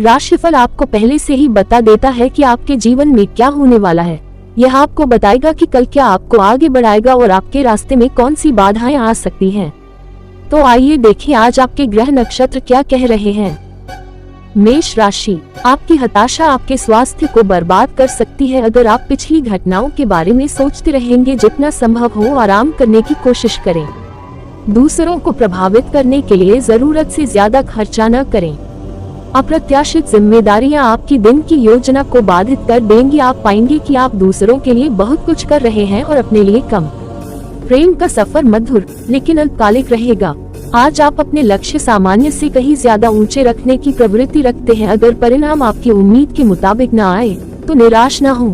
राशिफल आपको पहले से ही बता देता है कि आपके जीवन में क्या होने वाला है। यह आपको बताएगा कि कल क्या आपको आगे बढ़ाएगा और आपके रास्ते में कौन सी बाधाएं आ सकती हैं। तो आइए देखें आज आपके ग्रह नक्षत्र क्या कह रहे हैं। मेष राशि, आपकी हताशा आपके स्वास्थ्य को बर्बाद कर सकती है। अगर आप पिछली घटनाओं के बारे में सोचते रहेंगे, जितना संभव हो आराम करने की कोशिश करें। दूसरों को प्रभावित करने के लिए जरूरत से ज्यादा खर्चा न करें। अप्रत्याशित जिम्मेदारियां आपकी दिन की योजना को बाधित कर देंगी। आप पाएंगे कि आप दूसरों के लिए बहुत कुछ कर रहे हैं और अपने लिए कम। प्रेम का सफर मधुर लेकिन अल्पकालिक रहेगा। आज आप अपने लक्ष्य सामान्य से कहीं ज्यादा ऊंचे रखने की प्रवृत्ति रखते हैं। अगर परिणाम आपकी उम्मीद के मुताबिक न आए तो निराश न हो।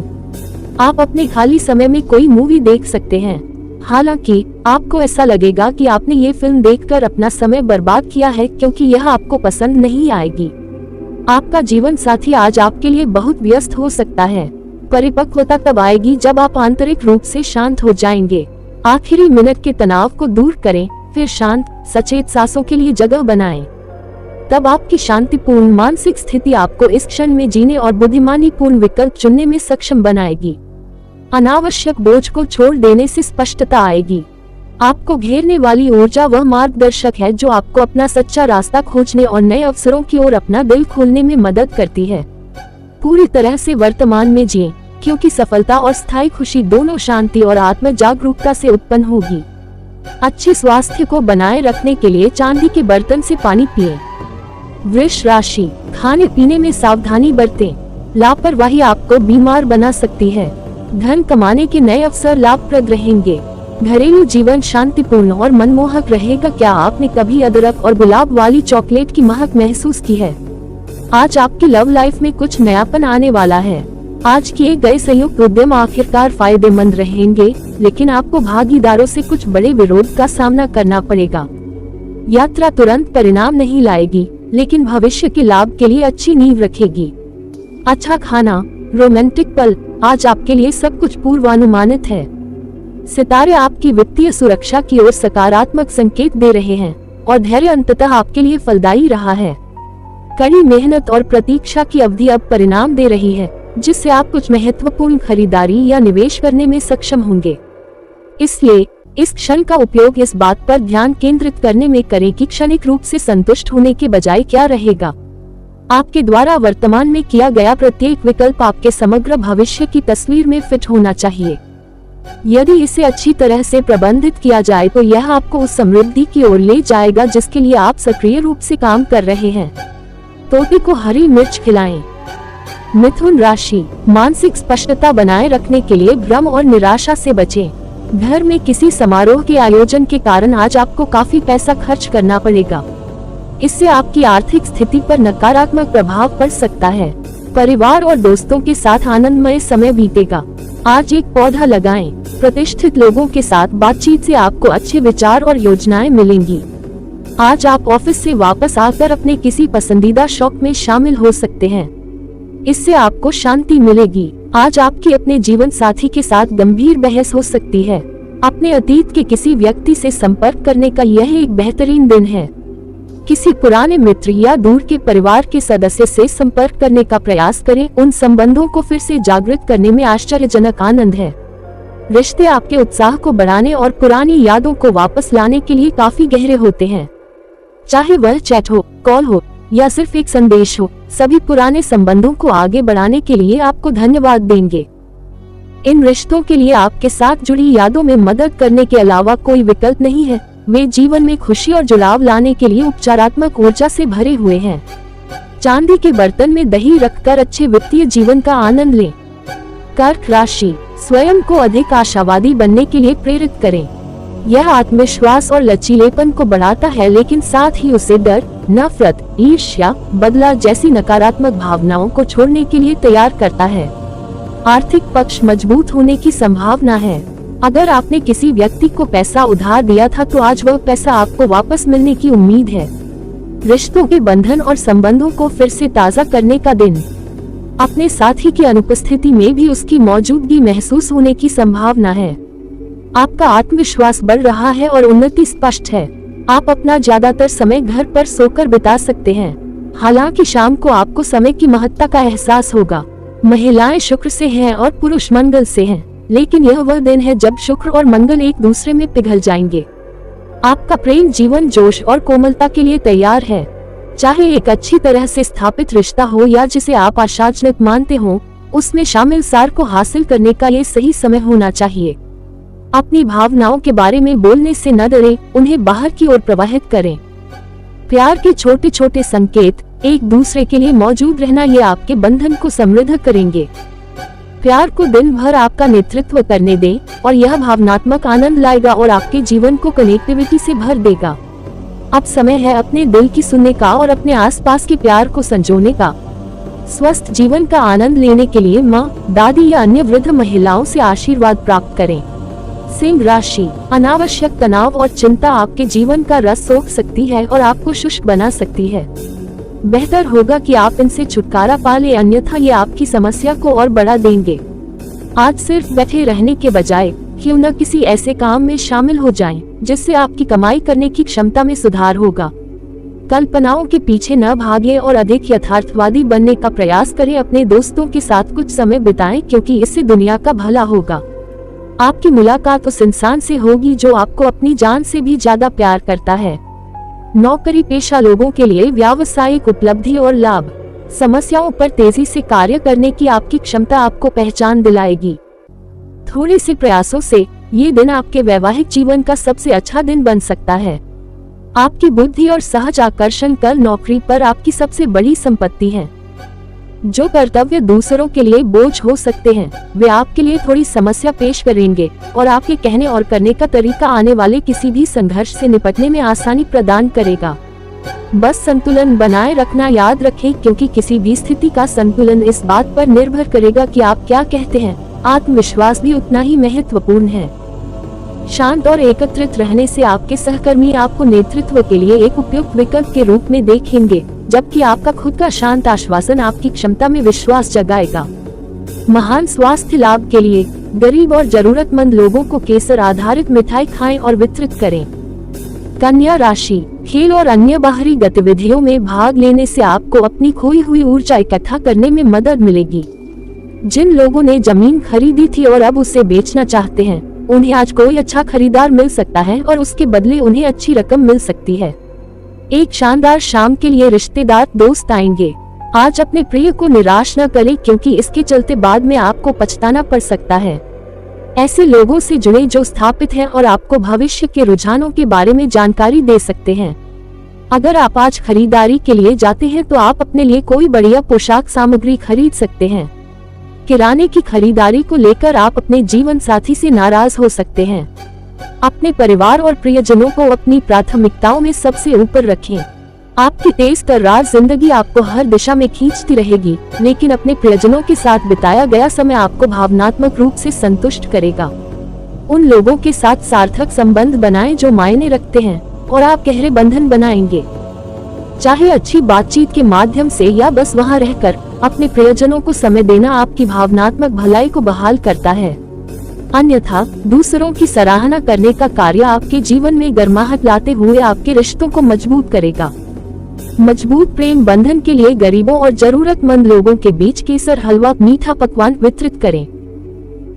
आप अपने खाली समय में कोई मूवी देख सकते हैं। हालांकि आपको ऐसा लगेगा कि आपने ये फिल्म देखकर अपना समय बर्बाद किया है, क्योंकि यह आपको पसंद नहीं आएगी। आपका जीवन साथी आज आपके लिए बहुत व्यस्त हो सकता है। परिपक्वता तब आएगी जब आप आंतरिक रूप से शांत हो जाएंगे। आखिरी मिनट के तनाव को दूर करें, फिर शांत सचेत सांसों के लिए जगह बनाएं। तब आपकी शांतिपूर्ण मानसिक स्थिति आपको इस क्षण में जीने और बुद्धिमानी पूर्ण विकल्प चुनने में सक्षम बनाएगी। अनावश्यक बोझ को छोड़ देने से स्पष्टता आएगी। आपको घेरने वाली ऊर्जा वह मार्गदर्शक है जो आपको अपना सच्चा रास्ता खोजने और नए अवसरों की ओर अपना दिल खोलने में मदद करती है। पूरी तरह से वर्तमान में जिएं, क्योंकि सफलता और स्थायी खुशी दोनों शांति और आत्म जागरूकता से उत्पन्न होगी। अच्छे स्वास्थ्य को बनाए रखने के लिए चांदी के बर्तन से पानी पिएं। वृष राशि, खाने पीने में सावधानी बरतें। लापरवाही आपको बीमार बना सकती है। धन कमाने के नए अवसर लाभप्रद रहेंगे। घरेलू जीवन शांतिपूर्ण और मनमोहक रहेगा। क्या आपने कभी अदरक और गुलाब वाली चॉकलेट की महक महसूस की है? आज आपकी लव लाइफ में कुछ नयापन आने वाला है। आज किए गए संयुक्त उद्यम आखिरकार फायदेमंद रहेंगे, लेकिन आपको भागीदारों से कुछ बड़े विरोध का सामना करना पड़ेगा। यात्रा तुरंत परिणाम नहीं लाएगी, लेकिन भविष्य के लाभ के लिए अच्छी नींव रखेगी। अच्छा खाना, रोमांटिक पल, आज आपके लिए सब कुछ पूर्वानुमानित है। सितारे आपकी वित्तीय सुरक्षा की ओर सकारात्मक संकेत दे रहे हैं और धैर्य अंततः आपके लिए फलदायी रहा है। कड़ी मेहनत और प्रतीक्षा की अवधि अब परिणाम दे रही है, जिससे आप कुछ महत्वपूर्ण खरीदारी या निवेश करने में सक्षम होंगे। इसलिए इस क्षण का उपयोग इस बात पर ध्यान केंद्रित करने में करें कि क्षणिक रूप से संतुष्ट होने के बजाय क्या रहेगा। आपके द्वारा वर्तमान में किया गया प्रत्येक विकल्प आपके समग्र भविष्य की तस्वीर में फिट होना चाहिए। यदि इसे अच्छी तरह से प्रबंधित किया जाए तो यह आपको उस समृद्धि की ओर ले जाएगा जिसके लिए आप सक्रिय रूप से काम कर रहे हैं। तोते को हरी मिर्च खिलाएं। मिथुन राशि, मानसिक स्पष्टता बनाए रखने के लिए भ्रम और निराशा से बचें। घर में किसी समारोह के आयोजन के कारण आज आपको काफी पैसा खर्च करना पड़ेगा। इससे आपकी आर्थिक स्थिति पर नकारात्मक प्रभाव पड़ सकता है। परिवार और दोस्तों के साथ आनंदमय समय बीतेगा। आज एक पौधा लगाएं। प्रतिष्ठित लोगों के साथ बातचीत से आपको अच्छे विचार और योजनाएं मिलेंगी। आज आप ऑफिस से वापस आकर अपने किसी पसंदीदा शौक में शामिल हो सकते हैं। इससे आपको शांति मिलेगी। आज आपकी अपने जीवन साथी के साथ गंभीर बहस हो सकती है। अपने अतीत के किसी व्यक्ति से संपर्क करने का यह एक बेहतरीन दिन है। किसी पुराने मित्र या दूर के परिवार के सदस्य से संपर्क करने का प्रयास करें। उन संबंधों को फिर से जागृत करने में आश्चर्यजनक आनंद है। रिश्ते आपके उत्साह को बढ़ाने और पुरानी यादों को वापस लाने के लिए काफी गहरे होते हैं। चाहे वह चैट हो, कॉल हो या सिर्फ एक संदेश हो, सभी पुराने संबंधों को आगे बढ़ाने के लिए आपको धन्यवाद देंगे। इन रिश्तों के लिए आपके साथ जुड़ी यादों में मदद करने के अलावा कोई विकल्प नहीं है। वे जीवन में खुशी और जुड़ाव लाने के लिए उपचारात्मक ऊर्जा से भरे हुए हैं। चांदी के बर्तन में दही रखकर अच्छे वित्तीय जीवन का आनंद लें। कर्क राशि, स्वयं को अधिक आशावादी बनने के लिए प्रेरित करें। यह आत्मविश्वास और लचीलेपन को बढ़ाता है, लेकिन साथ ही उसे डर, नफरत, ईर्ष्या, बदला जैसी नकारात्मक भावनाओं को छोड़ने के लिए तैयार करता है। आर्थिक पक्ष मजबूत होने की संभावना है। अगर आपने किसी व्यक्ति को पैसा उधार दिया था तो आज वह पैसा आपको वापस मिलने की उम्मीद है। रिश्तों के बंधन और संबंधों को फिर से ताज़ा करने का दिन। अपने साथी की अनुपस्थिति में भी उसकी मौजूदगी महसूस होने की संभावना है। आपका आत्मविश्वास बढ़ रहा है और उन्नति स्पष्ट है। आप अपना ज्यादातर समय घर पर सोकर बिता सकते हैं। हालांकि शाम को आपको समय की महत्ता का एहसास होगा। महिलाएं शुक्र से हैं और पुरुष मंगल से हैं, लेकिन यह वह दिन है जब शुक्र और मंगल एक दूसरे में पिघल जाएंगे। आपका प्रेम जीवन जोश और कोमलता के लिए तैयार है। चाहे एक अच्छी तरह से स्थापित रिश्ता हो या जिसे आप आशाजनक मानते हो, उसमें शामिल सार को हासिल करने का ये सही समय होना चाहिए। अपनी भावनाओं के बारे में बोलने से न डरें, उन्हें बाहर की ओर प्रवाहित करें। प्यार के छोटे छोटे संकेत, एक दूसरे के लिए मौजूद रहना, ये आपके बंधन को समृद्ध करेंगे। प्यार को दिन भर आपका नेतृत्व करने दें और यह भावनात्मक आनंद लाएगा और आपके जीवन को कनेक्टिविटी से भर देगा। अब समय है अपने दिल की सुनने का और अपने आसपास के प्यार को संजोने का। स्वस्थ जीवन का आनंद लेने के लिए माँ, दादी या अन्य वृद्ध महिलाओं से आशीर्वाद प्राप्त करें। सिंह राशि, अनावश्यक तनाव और चिंता आपके जीवन का रस सोख सकती है और आपको शुष्क बना सकती है। बेहतर होगा कि आप इनसे छुटकारा पा लें, अन्यथा ये आपकी समस्या को और बढ़ा देंगे। आज सिर्फ बैठे रहने के बजाय क्यों न किसी ऐसे काम में शामिल हो जाएं, जिससे आपकी कमाई करने की क्षमता में सुधार होगा। कल्पनाओं के पीछे न भागें और अधिक यथार्थवादी बनने का प्रयास करें। अपने दोस्तों के साथ कुछ समय बिताएं, क्योंकि इससे दुनिया का भला होगा। आपकी मुलाकात उस इंसान से होगी जो आपको अपनी जान से भी ज्यादा प्यार करता है। नौकरी पेशा लोगों के लिए व्यावसायिक उपलब्धि और लाभ। समस्याओं पर तेजी से कार्य करने की आपकी क्षमता आपको पहचान दिलाएगी। थोड़े से प्रयासों से ये दिन आपके वैवाहिक जीवन का सबसे अच्छा दिन बन सकता है। आपकी बुद्धि और सहज आकर्षण कल नौकरी पर आपकी सबसे बड़ी संपत्ति है। जो कर्तव्य दूसरों के लिए बोझ हो सकते हैं, वे आपके लिए थोड़ी समस्या पेश करेंगे और आपके कहने और करने का तरीका आने वाले किसी भी संघर्ष से निपटने में आसानी प्रदान करेगा। बस संतुलन बनाए रखना याद रखें, क्योंकि किसी भी स्थिति का संतुलन इस बात पर निर्भर करेगा कि आप क्या कहते हैं। आत्मविश्वास भी उतना ही महत्वपूर्ण है। शांत और एकत्रित रहने से आपके सहकर्मी आपको नेतृत्व के लिए एक उपयुक्त विकल्प के रूप में देखेंगे, जबकि आपका खुद का शांत आश्वासन आपकी क्षमता में विश्वास जगाएगा। महान स्वास्थ्य लाभ के लिए गरीब और जरूरतमंद लोगों को केसर आधारित मिठाई खाएं और वितरित करें। कन्या राशि, खेल और अन्य बाहरी गतिविधियों में भाग लेने से आपको अपनी खोई हुई ऊर्जा इकट्ठा करने में मदद मिलेगी। जिन लोगों ने जमीन खरीदी थी और अब उसे बेचना चाहते हैं, उन्हें आज कोई अच्छा खरीदार मिल सकता है और उसके बदले उन्हें अच्छी रकम मिल सकती है। एक शानदार शाम के लिए रिश्तेदार दोस्त आएंगे। आज अपने प्रिय को निराश न करें, क्योंकि इसके चलते बाद में आपको पछताना पड़ सकता है। ऐसे लोगों से जुड़े जो स्थापित हैं और आपको भविष्य के रुझानों के बारे में जानकारी दे सकते हैं। अगर आप आज खरीदारी के लिए जाते हैं तो आप अपने लिए कोई बढ़िया पोशाक सामग्री खरीद सकते हैं। किराने की खरीदारी को लेकर आप अपने जीवन साथी से नाराज हो सकते हैं। अपने परिवार और प्रियजनों को अपनी प्राथमिकताओं में सबसे ऊपर रखें। आपकी तेज तर्रार जिंदगी आपको हर दिशा में खींचती रहेगी, लेकिन अपने प्रियजनों के साथ बिताया गया समय आपको भावनात्मक रूप से संतुष्ट करेगा। उन लोगों के साथ सार्थक संबंध बनाएं जो मायने रखते हैं और आप गहरे बंधन बनाएंगे। चाहे अच्छी बातचीत के माध्यम से या बस वहां रहकर अपने प्रियजनों को समय देना आपकी भावनात्मक भलाई को बहाल करता है। अन्यथा दूसरों की सराहना करने का कार्य आपके जीवन में गर्माहट लाते हुए आपके रिश्तों को मजबूत करेगा। मजबूत प्रेम बंधन के लिए गरीबों और जरूरतमंद लोगों के बीच केसर हलवा मीठा पकवान वितरित करें।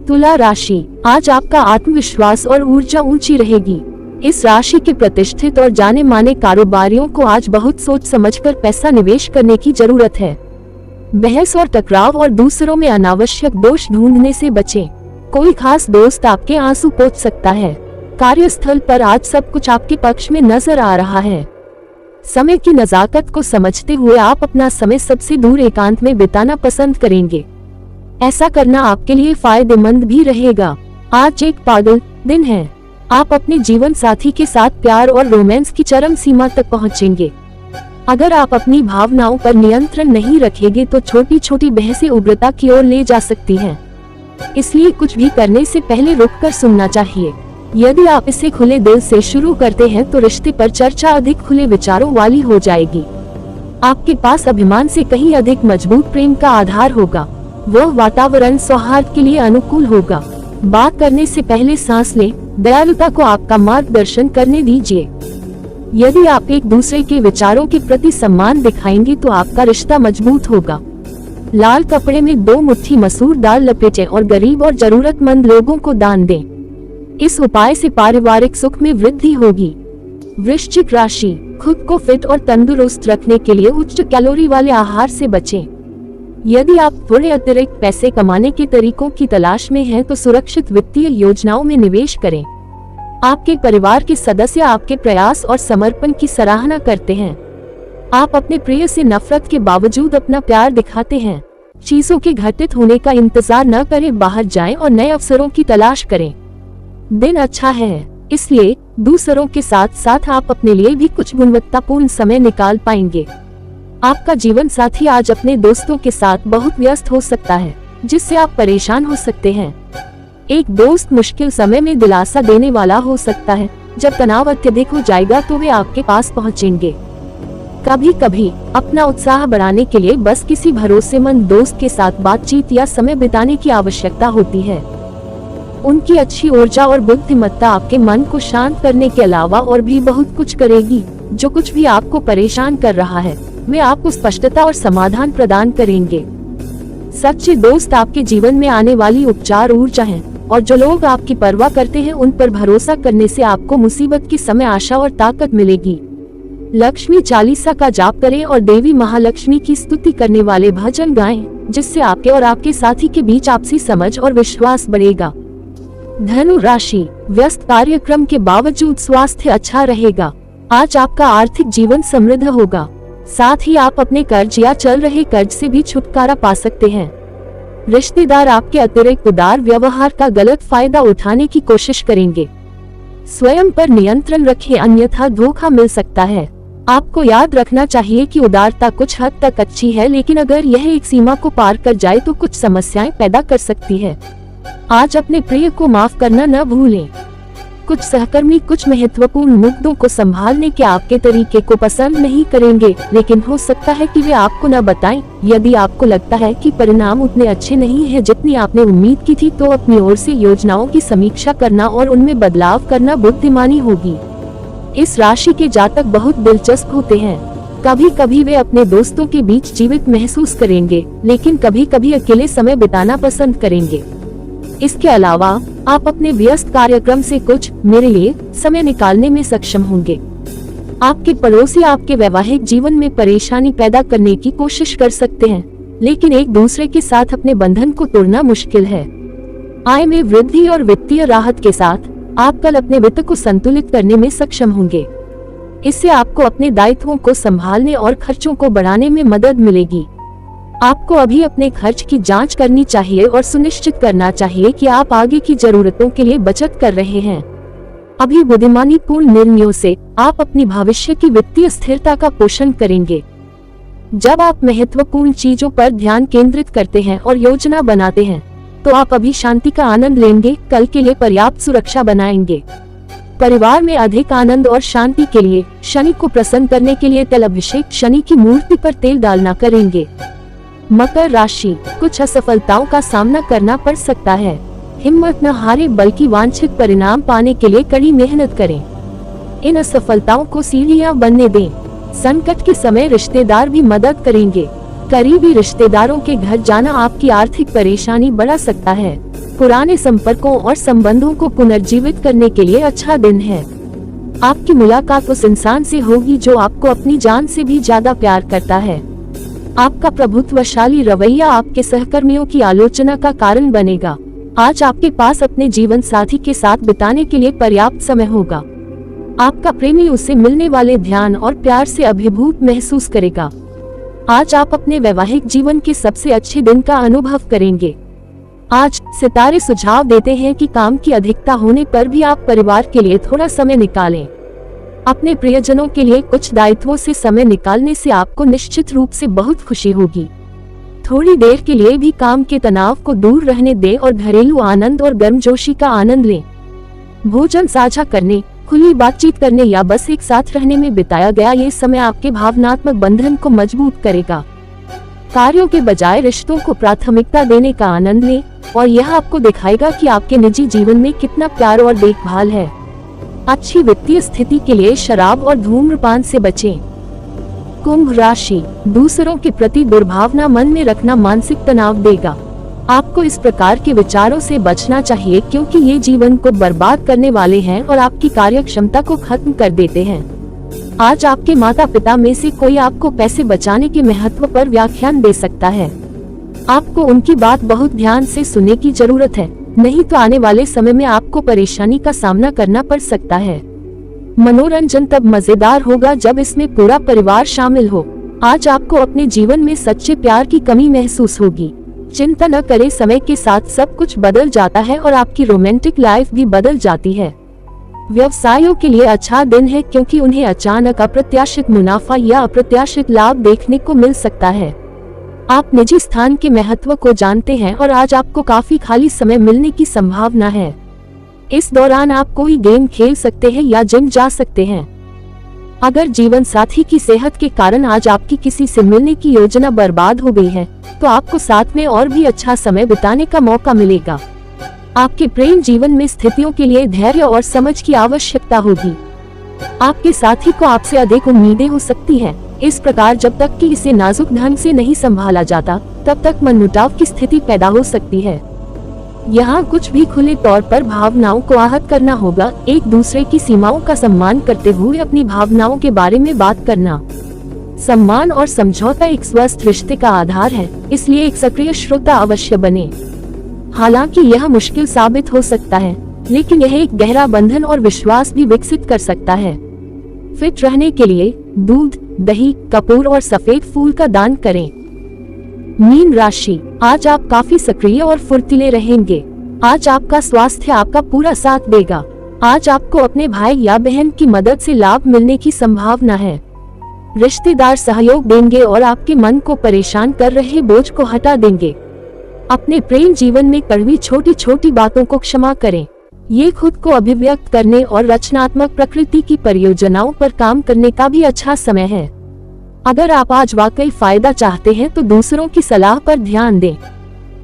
तुला राशि, आज आपका आत्मविश्वास और ऊर्जा ऊंची रहेगी। इस राशि के प्रतिष्ठित और जाने माने कारोबारियों को आज बहुत सोच समझकर पैसा निवेश करने की जरूरत है। बहस और टकराव और दूसरों में अनावश्यक दोष ढूंढने से बचें। कोई खास दोस्त आपके आंसू पोंछ सकता है। कार्यस्थल पर आज सब कुछ आपके पक्ष में नजर आ रहा है। समय की नजाकत को समझते हुए आप अपना समय सबसे दूर एकांत में बिताना पसंद करेंगे। ऐसा करना आपके लिए फायदेमंद भी रहेगा। आज एक पागल दिन है। आप अपने जीवन साथी के साथ प्यार और रोमांस की चरम सीमा तक पहुंचेंगे। अगर आप अपनी भावनाओं पर नियंत्रण नहीं रखेंगे तो छोटी छोटी बहसें उग्रता की ओर ले जा सकती हैं। इसलिए कुछ भी करने से पहले रुककर सुनना चाहिए। यदि आप इसे खुले दिल से शुरू करते हैं तो रिश्ते पर चर्चा अधिक खुले विचारों वाली हो जाएगी। आपके पास अभिमान से कहीं अधिक मजबूत प्रेम का आधार होगा। वह वातावरण सौहार्द के लिए अनुकूल होगा। बात करने से पहले सांस लें। दयालुता को आपका मार्गदर्शन करने दीजिए। यदि आप एक दूसरे के विचारों के प्रति सम्मान दिखाएंगे तो आपका रिश्ता मजबूत होगा। लाल कपड़े में 2 मुट्ठी मसूर दाल लपेटें और गरीब और जरूरतमंद लोगों को दान दें। इस उपाय से पारिवारिक सुख में वृद्धि होगी। वृश्चिक राशि, खुद को फिट और तंदुरुस्त रखने के लिए उच्च कैलोरी वाले आहार से बचें। यदि आप थोड़े अतिरिक्त पैसे कमाने के तरीकों की तलाश में हैं तो सुरक्षित वित्तीय योजनाओं में निवेश करें। आपके परिवार के सदस्य आपके प्रयास और समर्पण की सराहना करते हैं। आप अपने प्रिय से नफरत के बावजूद अपना प्यार दिखाते हैं। चीजों के घटित होने का इंतजार न करें, बाहर जाएं और नए अवसरों की तलाश करें। दिन अच्छा है, इसलिए दूसरों के साथ साथ आप अपने लिए भी कुछ गुणवत्तापूर्ण समय निकाल पाएंगे। आपका जीवन साथी आज अपने दोस्तों के साथ बहुत व्यस्त हो सकता है, जिससे आप परेशान हो सकते हैं। एक दोस्त मुश्किल समय में दिलासा देने वाला हो सकता है। जब तनाव अत्यधिक हो जाएगा तो वे आपके पास पहुंचेंगे। कभी कभी अपना उत्साह बढ़ाने के लिए बस किसी भरोसेमंद दोस्त के साथ बातचीत या समय बिताने की आवश्यकता होती है। उनकी अच्छी ऊर्जा और बुद्धिमत्ता आपके मन को शांत करने के अलावा और भी बहुत कुछ करेगी। जो कुछ भी आपको परेशान कर रहा है वे आपको स्पष्टता और समाधान प्रदान करेंगे। सच्चे दोस्त आपके जीवन में आने वाली उपचार ऊर्जा हैं, और जो लोग आपकी परवाह करते हैं उन पर भरोसा करने से आपको मुसीबत के समय आशा और ताकत मिलेगी। लक्ष्मी चालीसा का जाप करें और देवी महालक्ष्मी की स्तुति करने वाले भजन गाएं, जिससे आपके और आपके साथी के बीच आपसी समझ और विश्वास बढ़ेगा। धनु राशि, व्यस्त कार्यक्रम के बावजूद स्वास्थ्य अच्छा रहेगा। आज आपका आर्थिक जीवन समृद्ध होगा। साथ ही आप अपने कर्ज या चल रहे कर्ज से भी छुटकारा पा सकते हैं। रिश्तेदार आपके अतिरिक्त उदार व्यवहार का गलत फायदा उठाने की कोशिश करेंगे। स्वयं पर नियंत्रण रखें, अन्यथा धोखा मिल सकता है। आपको याद रखना चाहिए कि उदारता कुछ हद तक अच्छी है, लेकिन अगर यह एक सीमा को पार कर जाए तो कुछ समस्याएं पैदा कर सकती है। आज अपने प्रिय को माफ करना न भूलें। कुछ सहकर्मी कुछ महत्वपूर्ण मुद्दों को संभालने के आपके तरीके को पसंद नहीं करेंगे, लेकिन हो सकता है कि वे आपको न बताएं। यदि आपको लगता है कि परिणाम उतने अच्छे नहीं हैं जितनी आपने उम्मीद की थी, तो अपनी ओर से योजनाओं की समीक्षा करना और उनमें बदलाव करना बुद्धिमानी होगी। इस राशि के जातक बहुत दिलचस्प होते हैं। कभी कभी वे अपने दोस्तों के बीच जीवित महसूस करेंगे, लेकिन कभी कभी अकेले समय बिताना पसंद करेंगे। इसके अलावा आप अपने व्यस्त कार्यक्रम से कुछ मेरे लिए समय निकालने में सक्षम होंगे। आपके पड़ोसी आपके वैवाहिक जीवन में परेशानी पैदा करने की कोशिश कर सकते हैं, लेकिन एक दूसरे के साथ अपने बंधन को तोड़ना मुश्किल है। आय में वृद्धि और वित्तीय राहत के साथ आप कल अपने वित्त को संतुलित करने में सक्षम होंगे। इससे आपको अपने दायित्वों को संभालने और खर्चों को बढ़ाने में मदद मिलेगी। आपको अभी अपने खर्च की जांच करनी चाहिए और सुनिश्चित करना चाहिए कि आप आगे की जरूरतों के लिए बचत कर रहे हैं। अभी बुद्धिमानी पूर्ण निर्णयों से आप अपनी भविष्य की वित्तीय स्थिरता का पोषण करेंगे। जब आप महत्वपूर्ण चीजों पर ध्यान केंद्रित करते हैं और योजना बनाते हैं, तो आप अभी शांति का आनंद लेंगे, कल के लिए पर्याप्त सुरक्षा बनाएंगे। परिवार में अधिक आनंद और शांति के लिए शनि को प्रसन्न करने के लिए तिल अभिषेक शनि की मूर्ति पर तेल डालना करेंगे। मकर राशि, कुछ असफलताओं का सामना करना पड़ सकता है। हिम्मत न हारे, बल्कि वांछित परिणाम पाने के लिए कड़ी मेहनत करें। इन असफलताओं को सीढ़ियां बनने दें। संकट के समय रिश्तेदार भी मदद करेंगे। करीबी रिश्तेदारों के घर जाना आपकी आर्थिक परेशानी बढ़ा सकता है। पुराने संपर्कों और संबंधों को पुनर्जीवित करने के लिए अच्छा दिन है। आपकी मुलाकात उस इंसान से होगी जो आपको अपनी जान से भी ज्यादा प्यार करता है। आपका प्रभुत्वशाली रवैया आपके सहकर्मियों की आलोचना का कारण बनेगा। आज आपके पास अपने जीवन साथी के साथ बिताने के लिए पर्याप्त समय होगा। आपका प्रेमी उससे मिलने वाले ध्यान और प्यार से अभिभूत महसूस करेगा। आज आप अपने वैवाहिक जीवन के सबसे अच्छे दिन का अनुभव करेंगे। आज सितारे सुझाव देते हैं कि काम की अधिकता होने पर भी आप परिवार के लिए थोड़ा समय निकालें। अपने प्रियजनों के लिए कुछ दायित्वों से समय निकालने से आपको निश्चित रूप से बहुत खुशी होगी। थोड़ी देर के लिए भी काम के तनाव को दूर रहने दें और घरेलू आनंद और गर्मजोशी का आनंद लें। भोजन साझा करने, खुली बातचीत करने या बस एक साथ रहने में बिताया गया ये समय आपके भावनात्मक बंधन को मजबूत करेगा। कार्यों के बजाय रिश्तों को प्राथमिकता देने का आनंद लें और यह आपको दिखाएगा कि आपके निजी जीवन में कितना प्यार और देखभाल है। अच्छी वित्तीय स्थिति के लिए शराब और धूम्रपान से बचें। कुंभ राशि, दूसरों के प्रति दुर्भावना मन में रखना मानसिक तनाव देगा। आपको इस प्रकार के विचारों से बचना चाहिए क्योंकि ये जीवन को बर्बाद करने वाले हैं और आपकी कार्य क्षमता को खत्म कर देते हैं। आज आपके माता पिता में से कोई आपको पैसे बचाने के महत्व पर व्याख्यान दे सकता है। आपको उनकी बात बहुत ध्यान से सुनने की जरूरत है, नहीं तो आने वाले समय में आपको परेशानी का सामना करना पड़ सकता है। मनोरंजन तब मजेदार होगा जब इसमें पूरा परिवार शामिल हो। आज आपको अपने जीवन में सच्चे प्यार की कमी महसूस होगी। चिंता न करें, समय के साथ सब कुछ बदल जाता है और आपकी रोमांटिक लाइफ भी बदल जाती है। व्यवसायों के लिए अच्छा दिन है क्योंकि उन्हें अचानक अप्रत्याशित मुनाफा या अप्रत्याशित लाभ देखने को मिल सकता है। आप निजी स्थान के महत्व को जानते हैं और आज आपको काफी खाली समय मिलने की संभावना है। इस दौरान आप कोई गेम खेल सकते हैं या जिम जा सकते हैं। अगर जीवन साथी की सेहत के कारण आज आपकी किसी से मिलने की योजना बर्बाद हो गई है, तो आपको साथ में और भी अच्छा समय बिताने का मौका मिलेगा। आपके प्रेम जीवन में स्थितियों के लिए धैर्य और समझ की आवश्यकता होगी। आपके साथी को आपसे अधिक उम्मीदें हो सकती हैं। इस प्रकार जब तक कि इसे नाजुक ढंग से नहीं संभाला जाता, तब तक मनमुटाव की स्थिति पैदा हो सकती है। यहाँ कुछ भी खुले तौर पर भावनाओं को आहत करना होगा। एक दूसरे की सीमाओं का सम्मान करते हुए अपनी भावनाओं के बारे में बात करना। सम्मान और समझौता एक स्वस्थ रिश्ते का आधार है, इसलिए एक सक्रिय श्रोता अवश्य बने। हालांकि यह मुश्किल साबित हो सकता है, लेकिन यह एक गहरा बंधन और विश्वास भी विकसित कर सकता है। फिट रहने के लिए दूध, दही, कपूर और सफेद फूल का दान करें। मीन राशि, आज आप काफी सक्रिय और फुर्तीले रहेंगे। आज आपका स्वास्थ्य आपका पूरा साथ देगा। आज आपको अपने भाई या बहन की मदद से लाभ मिलने की संभावना है। रिश्तेदार सहयोग देंगे और आपके मन को परेशान कर रहे बोझ को हटा देंगे। अपने प्रेम जीवन में कड़वी छोटी छोटी बातों को क्षमा करें। ये खुद को अभिव्यक्त करने और रचनात्मक प्रकृति की परियोजनाओं पर काम करने का भी अच्छा समय है। अगर आप आज वाकई फायदा चाहते हैं तो दूसरों की सलाह पर ध्यान दें।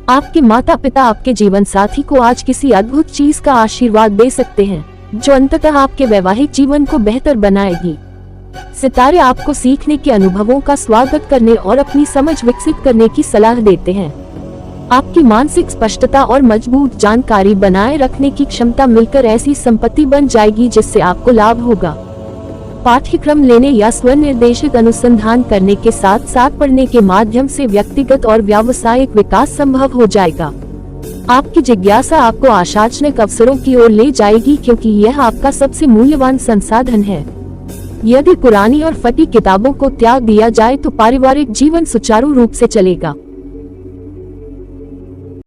आपके माता पिता आपके जीवन साथी को आज किसी अद्भुत चीज का आशीर्वाद दे सकते हैं, जो अंततः आपके वैवाहिक जीवन को बेहतर बनाएगी। सितारे आपको सीखने के अनुभवों का स्वागत करने और अपनी समझ विकसित करने की सलाह देते हैं। आपकी मानसिक स्पष्टता और मजबूत जानकारी बनाए रखने की क्षमता मिलकर ऐसी संपत्ति बन जाएगी जिससे आपको लाभ होगा। पाठ्यक्रम लेने या स्वनिर्देशित अनुसंधान करने के साथ साथ पढ़ने के माध्यम से व्यक्तिगत और व्यावसायिक विकास संभव हो जाएगा। आपकी जिज्ञासा आपको आशाजनक अवसरों की ओर ले जाएगी क्योंकि यह आपका सबसे मूल्यवान संसाधन है। यदि पुरानी और फटी किताबों को त्याग दिया जाए तो पारिवारिक जीवन सुचारू रूप से चलेगा।